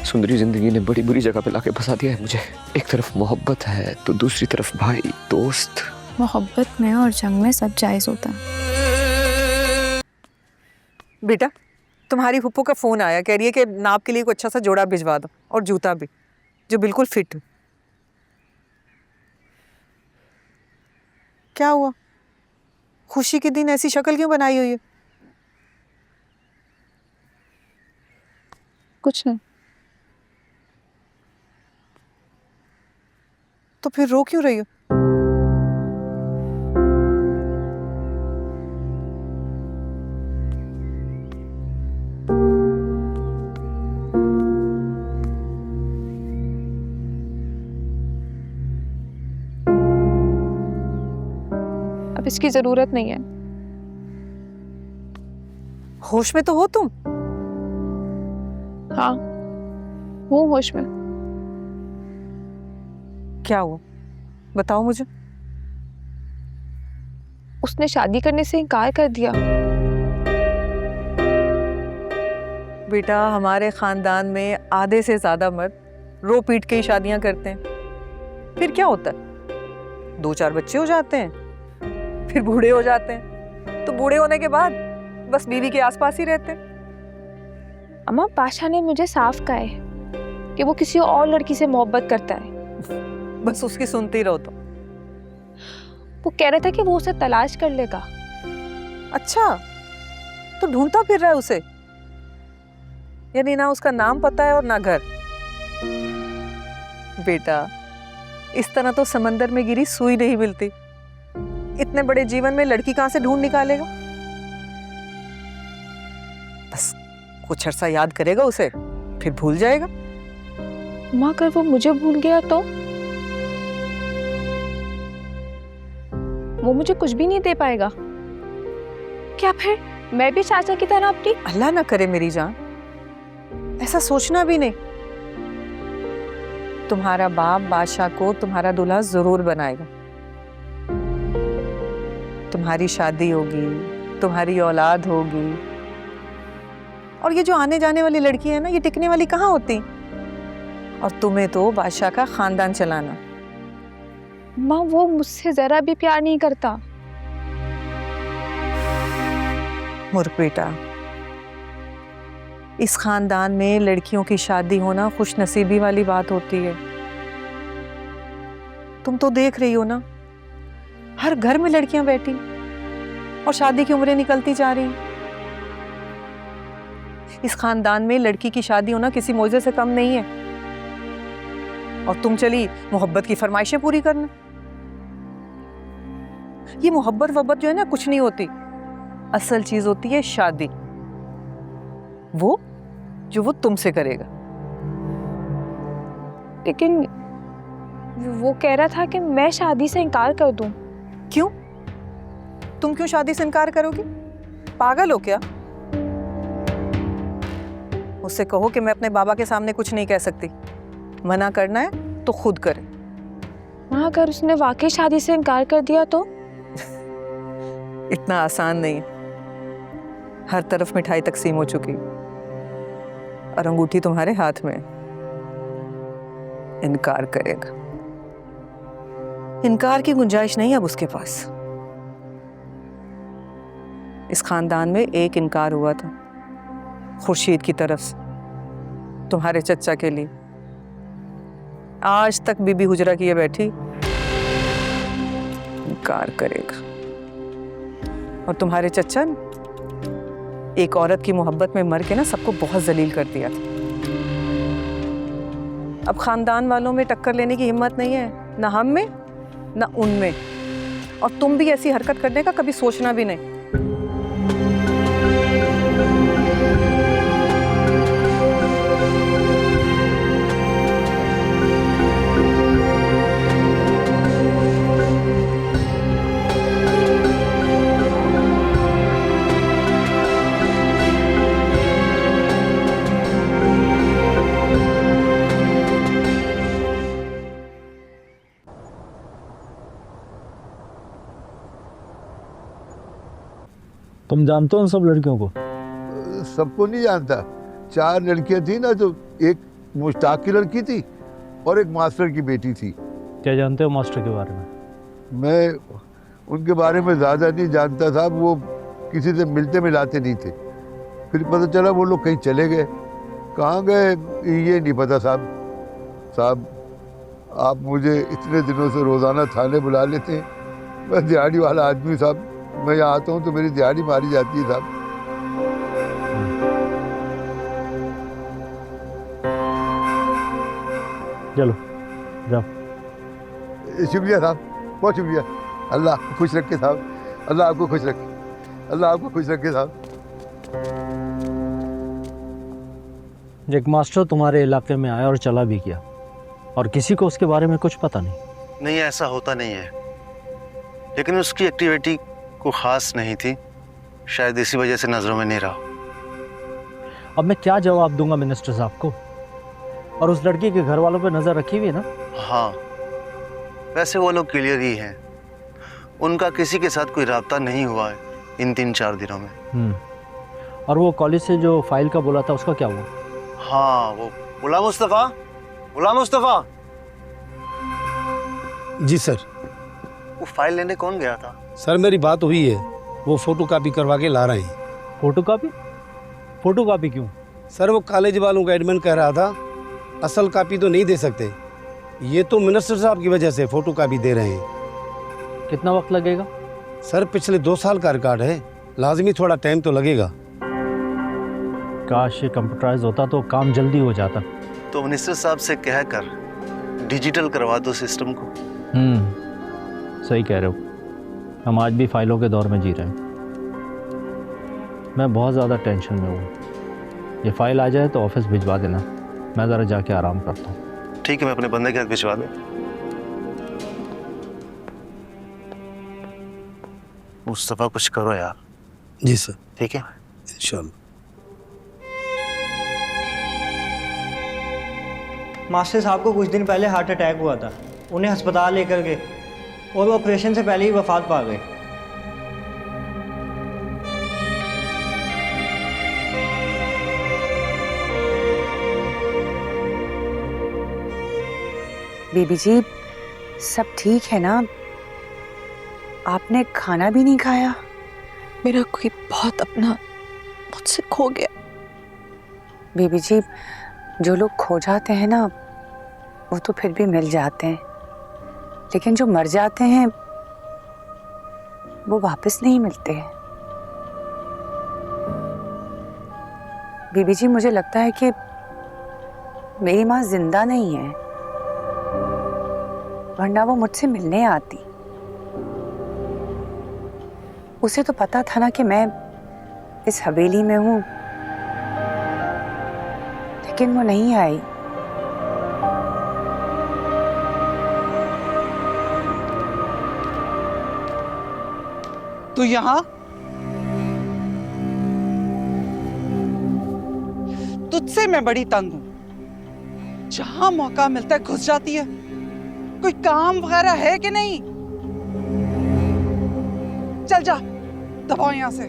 सुंदरी जिंदगी ने बड़ी बुरी जगह पे लाके फंसा दिया है मुझे। एक तरफ मोहब्बत है तो दूसरी तरफ भाई दोस्त। मोहब्बत में और जंग में सब जायज होता है। बेटा, तुम्हारी फूफो का फोन आया, कह रही है कि नाप के लिए कोई अच्छा सा जोड़ा भिजवा दो और जूता भी जो बिल्कुल फिट हो। क्या हुआ? खुशी के दिन ऐसी शक्ल क्यों बनाई हुई है? कुछ नहीं। तो फिर रो क्यों रही हो? अब इसकी जरूरत नहीं है। होश में तो हो तुम? हाँ, हूँ होश में। क्या हुआ बताओ मुझे। उसने शादी करने से इनकार कर दिया। बेटा, हमारे खानदान में आधे से ज्यादा मर्द रो पीट के ही शादियां करते हैं। फिर क्या होता है, 2-4 बच्चे हो जाते हैं, फिर बूढ़े हो जाते हैं। तो बूढ़े होने के बाद बस बीवी के आसपास ही रहते हैं। अम्मा, बादशाह ने मुझे साफ कहा है कि वो किसी और लड़की से मोहब्बत करता है। बस उसकी सुनती रहो तो। वो कह रहा था कि वो उसे तलाश कर लेगा। अच्छा, तो ढूंढता फिर रहा है उसे? यानी ना उसका नाम पता है और ना घर। बेटा, इस तरह तो समंदर में गिरी सुई नहीं मिलती। इतने बड़े जीवन में लड़की कहां से ढूंढ निकालेगा? बस कुछ अरसा याद करेगा उसे, फिर भूल जाएगा। माँ, अगर वो मुझे भूल गया तो? वो मुझे कुछ भी नहीं दे पाएगा। क्या फिर मैं भी चाचा की तरह अपनी? अल्लाह ना करे मेरी जान, ऐसा सोचना भी नहीं। तुम्हारा बाप बादशाह को तुम्हारा दूल्हा जरूर बनाएगा। तुम्हारी शादी होगी, तुम्हारी औलाद होगी। और ये जो आने जाने वाली लड़की है ना, ये टिकने वाली कहाँ होती? और तुम्हें तो बादशाह का खानदान चलाना। माँ, वो मुझसे जरा भी प्यार नहीं करता। मूर्ख बेटा, इस खानदान में लड़कियों की शादी होना खुशनसीबी वाली बात होती है। तुम तो देख रही हो ना, हर घर में लड़कियां बैठी और शादी की उम्रें निकलती जा रही। इस खानदान में लड़की की शादी होना किसी मौजे से कम नहीं है। और तुम चली मोहब्बत की फरमाइशें पूरी करने। ये मोहब्बत वब्बत जो है ना, कुछ नहीं होती। असल चीज होती है शादी, वो जो वो तुमसे करेगा। लेकिन वो कह रहा था कि मैं शादी से इनकार कर दूं। क्यों? तुम क्यों शादी से इनकार करोगी? पागल हो क्या? उससे कहो कि मैं अपने बाबा के सामने कुछ नहीं कह सकती। मना करना है तो खुद करे। हाँ, अगर उसने वाकई शादी से इनकार कर दिया तो? इतना आसान नहीं। हर तरफ मिठाई तकसीम हो चुकी और अंगूठी तुम्हारे हाथ में। इनकार करेगा? इनकार की गुंजाइश नहीं अब उसके पास। इस खानदान में एक इनकार हुआ था, खुर्शीद की तरफ से, तुम्हारे चचा के लिए। आज तक बीबी हुजरा किए बैठी। इनकार करेगा? और तुम्हारे चचा ने एक औरत की मोहब्बत में मर के ना सबको बहुत जलील कर दिया था। अब खानदान वालों में टक्कर लेने की हिम्मत नहीं है, ना हम में ना उनमें। और तुम भी ऐसी हरकत करने का कभी सोचना भी नहीं। तुम जानते हो उन सब लड़कियों को? सबको नहीं जानता। 4 लड़कियां थी ना, तो एक मुश्ताक की लड़की थी और एक मास्टर की बेटी थी। क्या जानते हो मास्टर के बारे में? मैं उनके बारे में ज़्यादा नहीं जानता साहब, वो किसी से मिलते मिलाते नहीं थे। फिर पता चला वो लोग कहीं चले गए, कहाँ गए ये नहीं पता साहब। साहब आप मुझे इतने दिनों से रोज़ाना थाने बुला लेते हैं, मैं दिहाड़ी वाला आदमी साहब, मैं यहाँ आता हूँ तो मेरी दिहाड़ी मारी जाती है साहब। चलो जाओ। शुक्रिया साहब, बहुत शुक्रिया। अल्लाह आपको खुश रखे साहब, अल्लाह आपको खुश रखे, अल्लाह आपको खुश रखे साहब। एक मास्टर तुम्हारे इलाके में आया और चला भी गया और किसी को उसके बारे में कुछ पता नहीं। नहीं, ऐसा होता नहीं है, लेकिन उसकी एक्टिविटी को खास नहीं थी, शायद इसी वजह से नजरों में नहीं रहा। अब मैं क्या जवाब दूंगा मिनिस्टर साहब को? और उस लड़की के घर वालों पे नजर रखी हुई है ना? हाँ, वैसे वो लोग क्लियर ही हैं, उनका किसी के साथ कोई राब्ता नहीं हुआ है इन 3-4 दिनों में। और वो कॉलेज से जो फाइल का बोला था उसका क्या हुआ? हाँ, वो गुलाम मुस्तफा। जी सर। वो फाइल लेने कौन गया था? सर मेरी बात हुई है, वो फोटो कापी करवा के ला रहे हैं। फोटो कॉपी क्यों? सर वो कॉलेज वालों का एडमिन कह रहा था असल कापी तो नहीं दे सकते, ये तो मिनिस्टर साहब की वजह से फोटो कापी दे रहे हैं। कितना वक्त लगेगा? सर पिछले 2 साल का रिकॉर्ड है, लाजमी थोड़ा टाइम तो लगेगा। काश ये कंप्यूटराइज होता तो काम जल्दी हो जाता। तो मिनिस्टर साहब से कहकर डिजिटल करवा दो सिस्टम को। सही कह रहे हो, हम आज भी फाइलों के दौर में जी रहे हैं। मैं बहुत ज़्यादा टेंशन में हूँ। ये फाइल आ जाए तो ऑफिस भिजवा देना, मैं ज़रा जाके आराम करता हूँ। ठीक है, मैं अपने बंदे के हाथ भिजवा दूँ। मुस्तफा कुछ करो यार। जी सर। ठीक है, इंशाल्लाह। मास्टर साहब को कुछ दिन पहले हार्ट अटैक हुआ था, उन्हें अस्पताल लेकर गए और वो ऑपरेशन से पहले ही वफात पा गए। बीबी जी सब ठीक है ना? आपने खाना भी नहीं खाया? मेरा कोई बहुत अपना मुझसे खो गया। बीबी जी जो लोग खो जाते हैं ना वो तो फिर भी मिल जाते हैं, लेकिन जो मर जाते हैं वो वापस नहीं मिलते हैं। बीबी जी मुझे लगता है कि मेरी माँ जिंदा नहीं है, वरना वो मुझसे मिलने आती। उसे तो पता था ना कि मैं इस हवेली में हूं, लेकिन वो नहीं आई। तो यहाँ तुझसे मैं बड़ी तंग हूं, जहां मौका मिलता है घुस जाती है। कोई काम वगैरह है कि नहीं? चल जा, दबाओ यहां से।